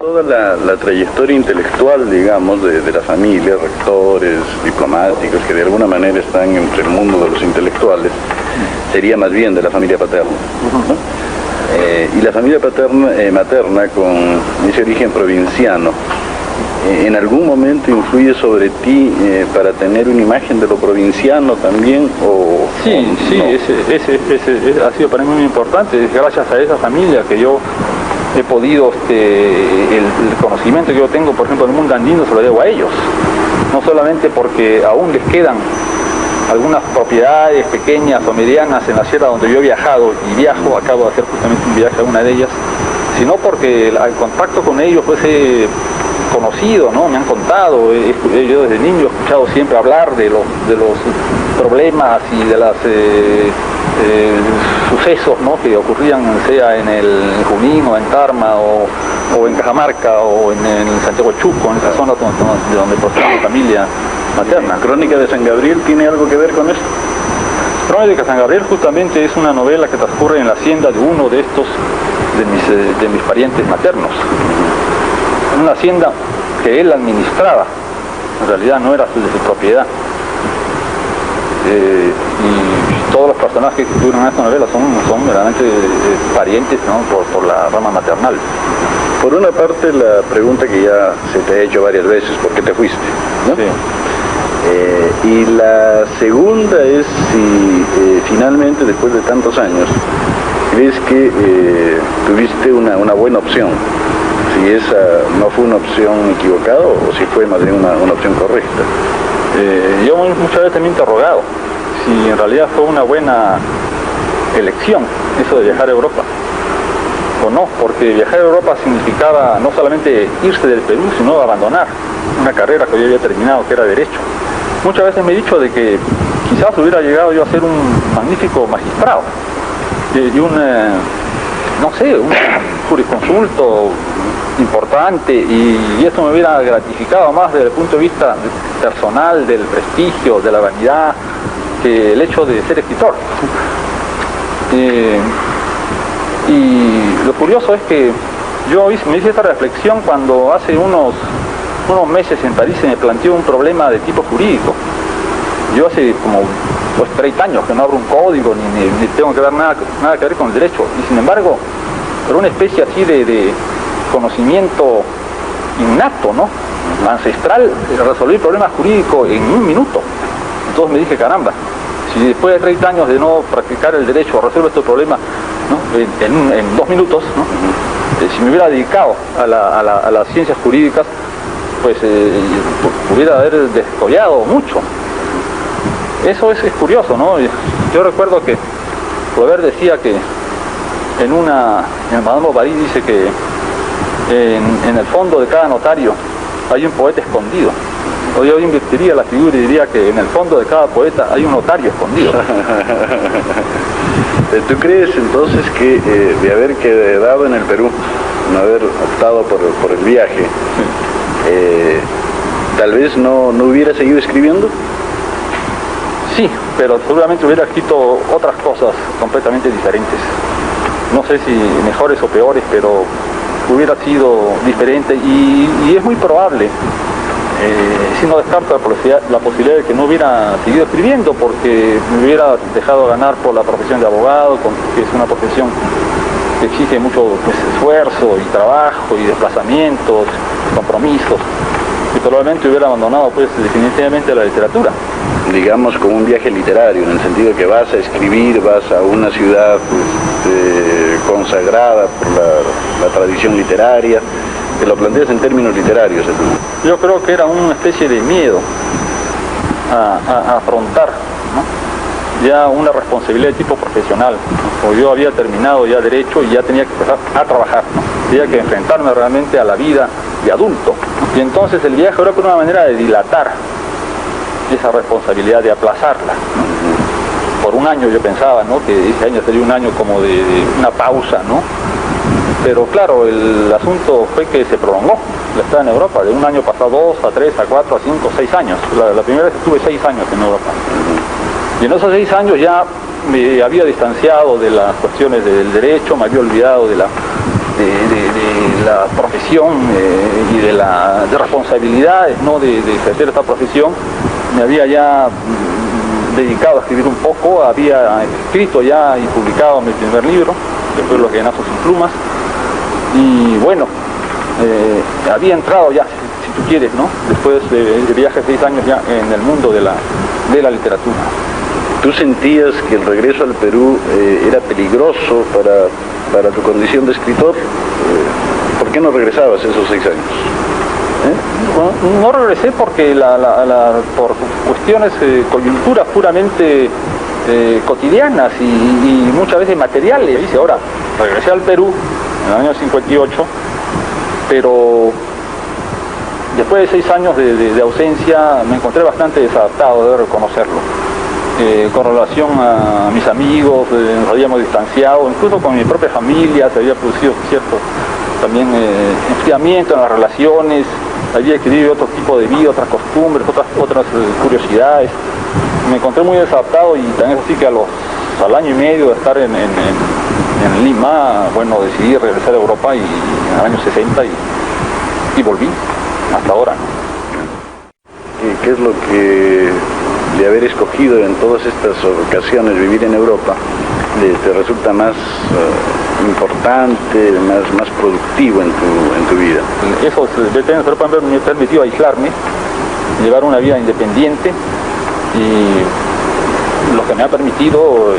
Toda la trayectoria intelectual, digamos, de la familia, rectores, diplomáticos, que de alguna manera están entre el mundo de los intelectuales, sería más bien de la familia paterna, ¿no? Y la familia materna, con ese origen provinciano, ¿en algún momento influye sobre ti para tener una imagen de lo provinciano también? Sí, no? ese ha sido para mí muy importante. Es gracias a esa familia que yo he podido, el conocimiento que yo tengo, por ejemplo, del mundo andino, se lo debo a ellos. No solamente porque aún les quedan algunas propiedades pequeñas o medianas en la sierra donde yo he viajado y viajo, acabo de hacer justamente un viaje a una de ellas, sino porque el contacto con ellos pues he conocido, ¿no? Me han contado, yo desde niño he escuchado siempre hablar de los problemas y de los sucesos, ¿no? Que ocurrían, sea en el Junín o en Tarma o en Cajamarca o en Santiago Chuco, en esas zonas de donde procede mi familia materna. ¿Crónica de San Gabriel tiene algo que ver con esto? Crónica de San Gabriel justamente es una novela que transcurre en la hacienda de uno de estos, de mis parientes maternos. Una hacienda que él administraba, en realidad no era de su propiedad. Y todos los personajes que figuran en esta novela son verdaderamente parientes, ¿no? por la rama maternal. Por una parte, la pregunta que ya se te ha hecho varias veces, ¿por qué te fuiste? ¿No? Sí. Y la segunda es si finalmente, después de tantos años, crees que tuviste una buena opción, si esa no fue una opción equivocada o si fue más bien una opción correcta. Yo muchas veces me he interrogado si en realidad fue una buena elección eso de viajar a Europa o no, porque viajar a Europa significaba no solamente irse del Perú, sino abandonar una carrera que yo había terminado, que era Derecho. Muchas veces me he dicho de que quizás hubiera llegado yo a ser un magnífico magistrado y un jurisconsulto importante, y eso me hubiera gratificado más desde el punto de vista personal, del prestigio, de la vanidad, que el hecho de ser escritor. Y lo curioso es que yo me hice esta reflexión cuando hace unos meses en París se me planteó un problema de tipo jurídico. Yo hace como 30 años que no abro un código ni tengo que ver nada que ver con el derecho, y sin embargo, por una especie así de conocimiento innato, ¿no? Ancestral, resolví problemas jurídicos en un minuto. Entonces me dije, caramba, si después de 30 años de no practicar el derecho resuelvo estos problemas, ¿no? en 2 minutos, ¿no? Si me hubiera dedicado a las ciencias jurídicas, pues pudiera haber descollado mucho. Eso es curioso, ¿no? Yo recuerdo que Flaubert decía que en Madame Bovary dice que en el fondo de cada notario hay un poeta escondido. O yo invertiría la figura y diría que en el fondo de cada poeta hay un notario escondido. ¿Tú crees entonces que de haber quedado en el Perú, no haber optado por el viaje, tal vez no hubiera seguido escribiendo? Sí, pero seguramente hubiera escrito otras cosas completamente diferentes. No sé si mejores o peores, pero hubiera sido diferente, y es muy probable, si no descarto la posibilidad de que no hubiera seguido escribiendo, porque me hubiera dejado ganar por la profesión de abogado, que es una profesión que exige mucho esfuerzo y trabajo y desplazamientos, compromisos, y probablemente hubiera abandonado pues definitivamente la literatura. Digamos como un viaje literario, en el sentido que vas a escribir, vas a una ciudad consagrada por la tradición literaria. Te lo planteas en términos literarios. Yo creo que era una especie de miedo a afrontar, ¿no? Ya una responsabilidad de tipo profesional, ¿no? Yo había terminado ya Derecho y ya tenía que empezar a trabajar, ¿no? Tenía que enfrentarme realmente a la vida de adulto, ¿no? Y entonces el viaje era una manera de dilatar esa responsabilidad, de aplazarla, ¿no? Por un año yo pensaba, ¿no? Que ese año sería un año como de una pausa, ¿no? Pero claro, el asunto fue que se prolongó la estada en Europa, de un año pasó a 2, a 3, a 4, a 5, 6 años. La primera vez estuve 6 años en Europa. Y en esos 6 años ya me había distanciado de las cuestiones del derecho, me había olvidado de la profesión y de responsabilidades, ¿no?, de ejercer esta profesión, me había ya dedicado a escribir un poco, había escrito ya y publicado mi primer libro, que fue Los Llenazos sin Plumas, y bueno, había entrado ya, si tú quieres, ¿no?, después de viajes 6 años ya en el mundo de la literatura. ¿Tú sentías que el regreso al Perú era peligroso para tu condición de escritor? ¿Por qué no regresabas esos 6 años? No regresé porque por cuestiones coyunturas puramente cotidianas y muchas veces materiales. Dice, ahora, regresé al Perú en el año 58, pero después de 6 años de ausencia me encontré bastante desadaptado, debo reconocerlo. Con relación a mis amigos, nos habíamos distanciado, incluso con mi propia familia se había producido cierto también enfriamiento en las relaciones, había adquirido otro tipo de vida, otras costumbres, otras curiosidades. Me encontré muy desadaptado y también es así que al año y medio de estar en Lima, bueno, decidí regresar a Europa y en el año 60 y volví hasta ahora, ¿no? ¿Qué es lo que, de haber escogido en todas estas ocasiones vivir en Europa, te resulta más importante, más productivo en tu vida? Eso me ha permitido aislarme, llevar una vida independiente y lo que me ha permitido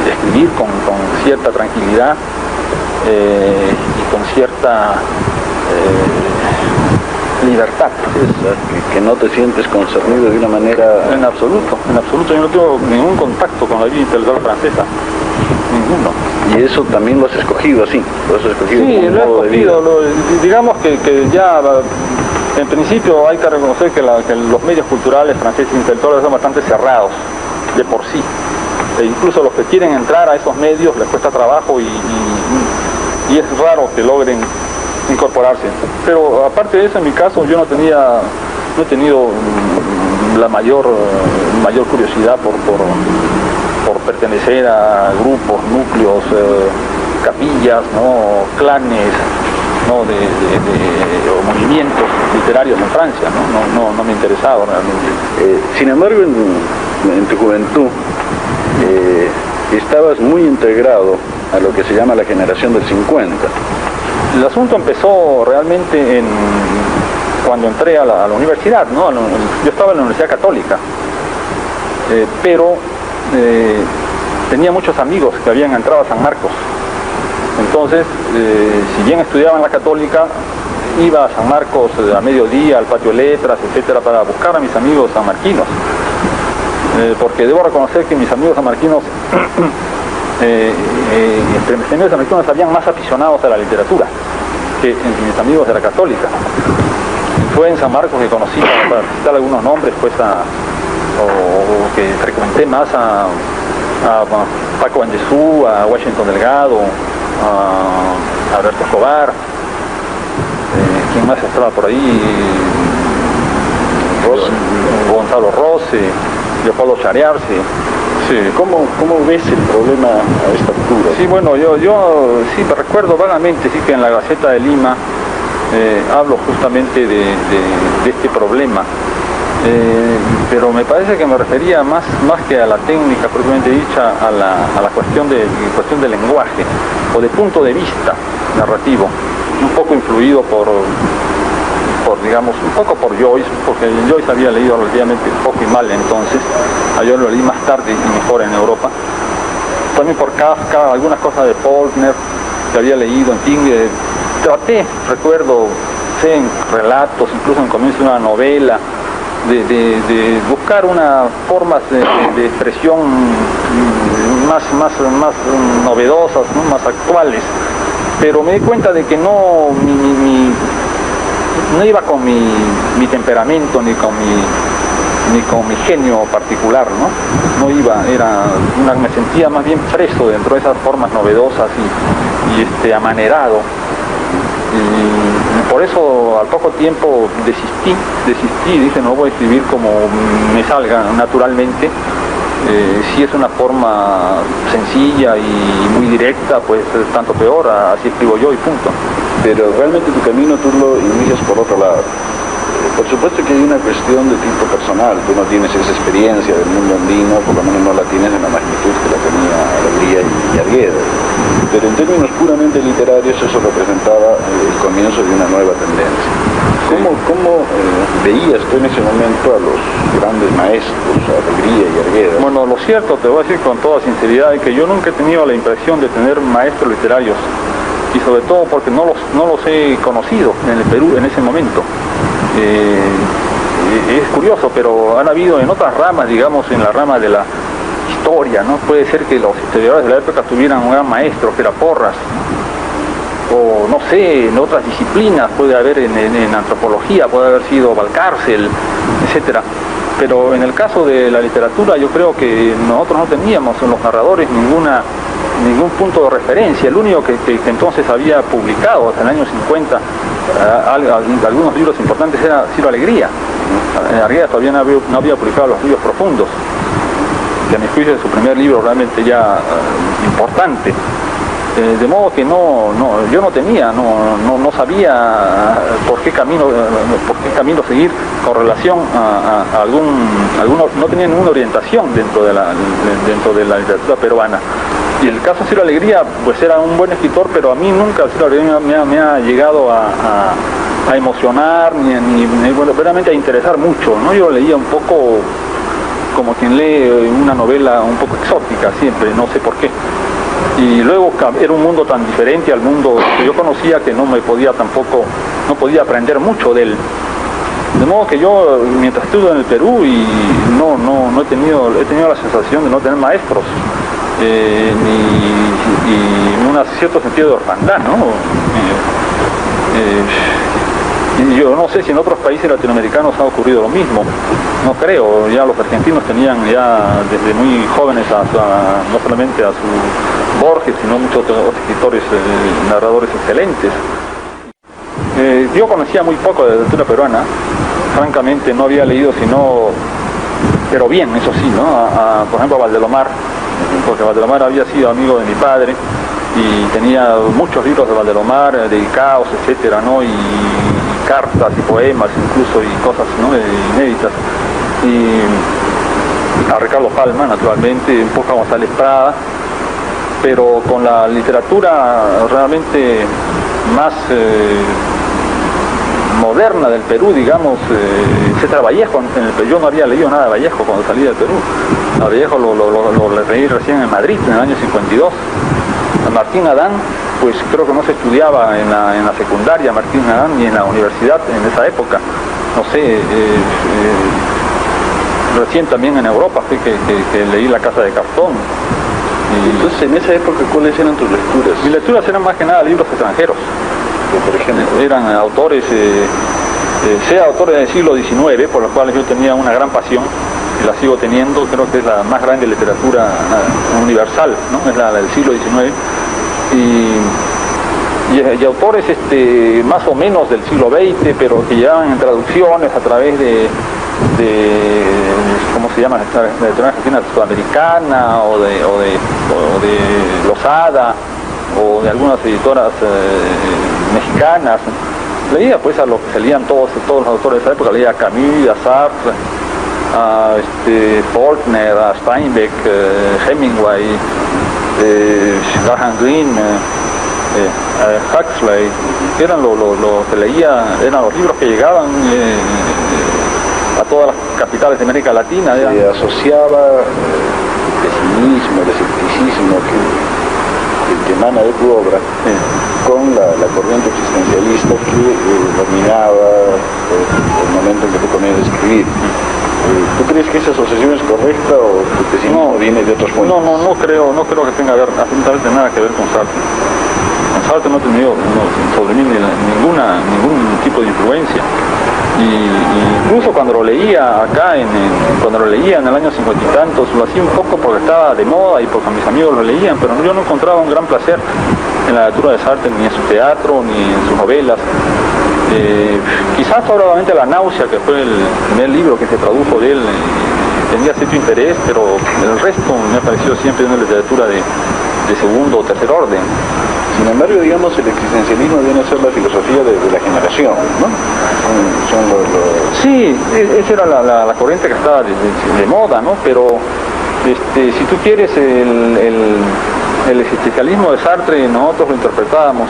escribir con cierta tranquilidad y con cierta libertad. Que no te sientes concernido de una manera... En absoluto, yo no tengo ningún contacto con la vida intelectual francesa, ninguno. ¿Y eso también lo has escogido así? ¿Lo has escogido sí, como un modo de vida? Digamos que ya en principio hay que reconocer que los medios culturales franceses intelectuales son bastante cerrados de por sí. E incluso los que quieren entrar a esos medios les cuesta trabajo y es raro que logren incorporarse. Pero aparte de eso, en mi caso, yo no he tenido la mayor curiosidad por pertenecer a grupos, núcleos, capillas, ¿no?, clanes, ¿no?, o movimientos literarios en Francia, no me interesaba realmente. Sin embargo, en tu juventud estabas muy integrado a lo que se llama la generación del 50. El asunto empezó realmente cuando entré a la universidad, ¿no? Yo estaba en la Universidad Católica, pero tenía muchos amigos que habían entrado a San Marcos. Entonces, si bien estudiaba en la Católica, iba a San Marcos a mediodía, al patio de letras, etcétera, para buscar a mis amigos sanmarquinos. Porque debo reconocer que mis amigos sanmarquinos entre mis amigos sanmarquinos habían más aficionados a la literatura que entre mis amigos de la Católica. Fue en San Marcos que conocí, para citar algunos nombres, pues o que frecuenté más a Paco Angesú, a Washington Delgado, a Alberto Escobar, ¿quién más estaba por ahí? Gonzalo Rose, Leopoldo Chariarse. Sí. ¿Cómo ves el problema a esta altura? Sí, bueno, yo sí me recuerdo vagamente, sí, que en la Gaceta de Lima hablo justamente de este problema, pero me parece que me refería más que a la técnica propiamente dicha, a la cuestión del lenguaje o de punto de vista narrativo, un poco influido por digamos, un poco por Joyce, porque Joyce había leído relativamente poco y mal entonces, yo lo leí más tarde y mejor en Europa, también por Kafka, algunas cosas de Faulkner que había leído, en fin, traté, recuerdo, en relatos, incluso en comienzo de una novela, de buscar unas formas de expresión más novedosas, ¿no?, más actuales, pero me di cuenta de que no iba con mi temperamento ni con mi genio particular, no iba, me sentía más bien preso dentro de esas formas novedosas y amanerado, y por eso al poco tiempo desistí y dije, no voy a escribir como me salga naturalmente. Si es una forma sencilla y muy directa, pues tanto peor, así escribo yo y punto. pero realmente tu camino tú lo inicias por otro lado. Por supuesto que hay una cuestión de tipo personal, tú no tienes esa experiencia del mundo andino, por lo menos no la tienes en la magnitud que la tenía Alegría y Arguedas, pero en términos puramente literarios eso representaba el comienzo de una nueva tendencia. ¿Cómo veías tú en ese momento a los grandes maestros, a Alegría y Arguedas? Bueno, lo cierto, te voy a decir con toda sinceridad, es que yo nunca he tenido la impresión de tener maestros literarios, y sobre todo porque no los he conocido en el Perú en ese momento. Es curioso, pero han habido en otras ramas, digamos en la rama de la historia, ¿no? Puede ser que los historiadores de la época tuvieran un gran maestro, que era Porras, ¿no? O no sé, en otras disciplinas, puede haber en antropología, puede haber sido Valcárcel, etcétera. Pero en el caso de la literatura yo creo que nosotros no teníamos en los narradores ningún punto de referencia. El único que entonces había publicado hasta el año 50 algunos libros importantes era Ciro Alegría. Arguedas todavía no había publicado los libros profundos, que a mi juicio es su primer libro realmente ya importante. De modo que yo no sabía por qué camino seguir con relación a no tenía ninguna orientación dentro de la literatura peruana. Y el caso de Ciro Alegría, pues era un buen escritor, pero a mí nunca Ciro Alegría me ha llegado a emocionar, ni verdaderamente a interesar mucho, ¿no? Yo leía un poco como quien lee una novela un poco exótica siempre, no sé por qué. Y luego era un mundo tan diferente al mundo que yo conocía que no podía aprender mucho de él. De modo que yo, mientras estuve en el Perú, y he tenido la sensación de no tener maestros, ni un cierto sentido de orfandad, ¿no? Y yo no sé si en otros países latinoamericanos ha ocurrido lo mismo, no creo. Ya los argentinos tenían ya desde muy jóvenes no solamente a su Borges, sino muchos otros escritores, narradores excelentes. Yo conocía muy poco de la literatura peruana, francamente no había leído pero bien, eso sí, ¿no? Por ejemplo a Valdelomar, porque Valdelomar había sido amigo de mi padre y tenía muchos libros de Valdelomar dedicados, etcétera, ¿no? Y cartas y poemas incluso, y cosas, ¿no? Inéditas. Y a Ricardo Palma, naturalmente, un poco a González Prada, pero con la literatura realmente más moderna del Perú, digamos, etcétera. Vallejo, yo no había leído nada de Vallejo cuando salí del Perú. A Vallejo lo leí recién en Madrid, en el año 52. A Martín Adán, pues creo que no se estudiaba en la secundaria Martín Adán, ni en la universidad en esa época. No sé, recién también en Europa fue que leí La Casa de Cartón. Entonces, en esa época, ¿cuáles eran tus lecturas? Mis lecturas eran más que nada libros extranjeros. Por ejemplo, eran autores, autores del siglo XIX, por los cuales yo tenía una gran pasión, y la sigo teniendo. Creo que es la más grande literatura universal, ¿no? Es la del siglo XIX. Y autores más o menos del siglo XX, pero que llevaban en traducciones a través de ¿cómo se llama? La literatura argentina sudamericana, o de Lozada, o de algunas editoras mexicanas. Leía pues a lo que se leían todos los autores de esa época. Leía a Camus, a Sartre, a Faulkner, a Steinbeck, Hemingway, Graham Greene, Huxley. Eran lo que leía, eran los libros que llegaban a todas las capitales de América Latina. Se asociaba el pesimismo, el escepticismo que emana de tu obra, con la corriente existencialista que dominaba el momento en que tú comienzas a escribir. ¿Tú crees que esa asociación es correcta, o tu pesimismo viene de otras fuentes? No creo que tenga absolutamente nada que ver con Sartre. Con Sartre no he tenido sobre mí ningún tipo de influencia. Y incluso cuando lo leía acá, cuando lo leía en el año 50 y tantos, lo hacía un poco porque estaba de moda y porque mis amigos lo leían, pero yo no encontraba un gran placer en la lectura de Sartre, ni en su teatro, ni en sus novelas. Quizás probablemente La náusea, que fue el primer libro que se tradujo de él, tenía cierto interés, pero el resto me ha parecido siempre una literatura de segundo o tercer orden. Sin embargo, digamos, el existencialismo viene a ser la filosofía de la generación, ¿no? Sí, esa era la corriente que estaba de moda, ¿no? Pero si tú quieres el existencialismo de Sartre, nosotros lo interpretábamos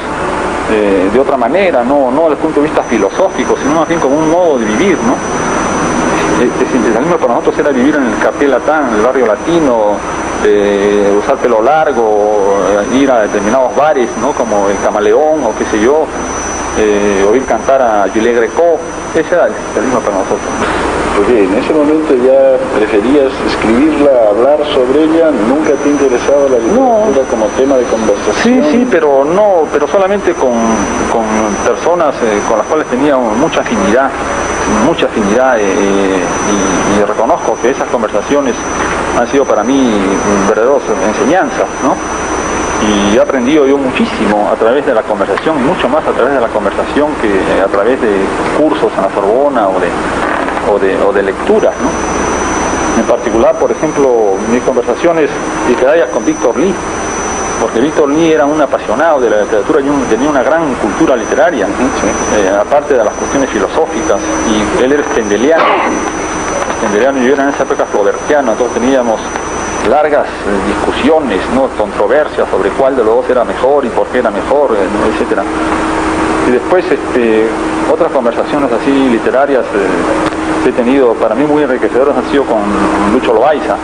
de otra manera, no desde el punto de vista filosófico, sino más bien como un modo de vivir, ¿no? El existencialismo para nosotros era vivir en el Cartier Latin, en el barrio latino, usar pelo largo, ir a determinados bares, ¿no? Como el Camaleón o qué sé yo, oír cantar a Julie Greco. Ese era el existencialismo para nosotros. Porque en ese momento ya preferías escribirla, hablar sobre ella, nunca te interesaba la literatura como tema de conversación. Sí, pero solamente con personas con las cuales tenía mucha afinidad y reconozco que esas conversaciones han sido para mí verdaderas enseñanzas, ¿no? Y he aprendido yo muchísimo a través de la conversación, y mucho más a través de la conversación que a través de cursos en la Sorbona o de lecturas, ¿no? En particular, por ejemplo, mis conversaciones literarias con Víctor Lee, porque Víctor Lee era un apasionado de la literatura y tenía una gran cultura literaria, aparte de las cuestiones filosóficas, y él era stendhaliano, y yo era en esa época flaubertiano, entonces teníamos largas discusiones, ¿no? Controversias sobre cuál de los dos era mejor y por qué era mejor, etcétera. Y después otras conversaciones así literarias que he tenido, para mí muy enriquecedoras, han sido con Lucho Loaiza,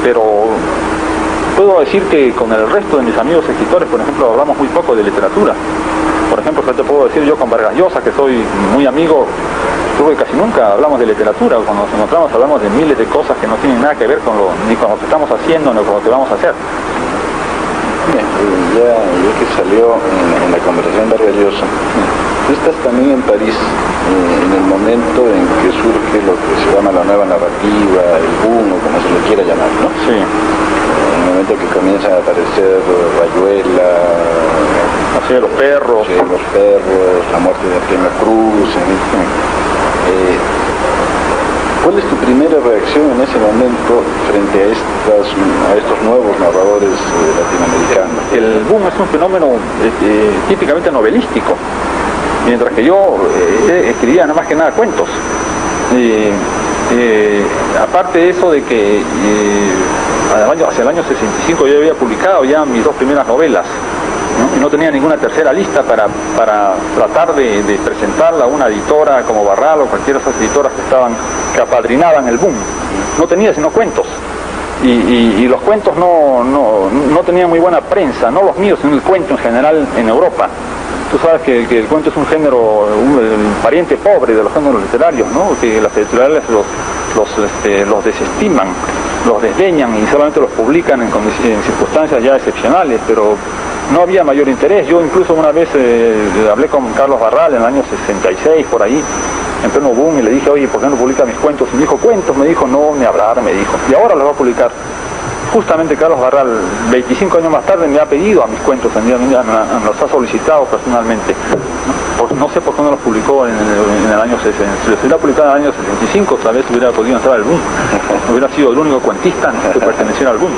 pero puedo decir que con el resto de mis amigos escritores, por ejemplo, hablamos muy poco de literatura. Por ejemplo, ¿qué te puedo decir yo con Vargas Llosa, que soy muy amigo? Creo que casi nunca hablamos de literatura. Cuando nos encontramos hablamos de miles de cosas que no tienen nada que ver ni con lo que estamos haciendo, ni con lo que vamos a hacer. Bien, ya que salió en la conversación Vargas Llosa, tú estás también en París, en el momento en que surge lo que se llama la nueva narrativa, el boom, o como se le quiera llamar, ¿no? Sí. En el momento que comienzan a aparecer Rayuela, así de los perros, la muerte de Artemio Cruz, ¿cuál es tu primera reacción en ese momento frente a estos nuevos narradores latinoamericanos? El boom es un fenómeno típicamente novelístico, mientras que yo escribía nada más que nada cuentos. Aparte de eso de que hacia el año 65 yo había publicado ya mis dos primeras novelas, ¿no? Y no tenía ninguna tercera lista para tratar de presentarla a una editora como Barral o cualquiera de esas editoras que apadrinaban el boom. No tenía sino cuentos. Y los cuentos no tenían muy buena prensa, no los míos, sino el cuento en general en Europa. Tú sabes que el cuento es un género, un pariente pobre de los géneros literarios, ¿no? Que las editoriales los desestiman, los desdeñan y solamente los publican en circunstancias ya excepcionales, pero no había mayor interés. Yo incluso una vez hablé con Carlos Barral en el año 66, por ahí, en pleno boom, y le dije, oye, ¿por qué no publica mis cuentos? Y me dijo, ¿cuentos? Me dijo, no, ni hablar, me dijo. Y ahora los va a publicar. Justamente Carlos Barral, 25 años más tarde, me ha pedido a mis cuentos, los ha solicitado personalmente. No sé por qué no los publicó en el año 60. Si los hubiera publicado en el año 65, tal vez hubiera podido entrar al boom. Hubiera sido el único cuentista que perteneciera al boom.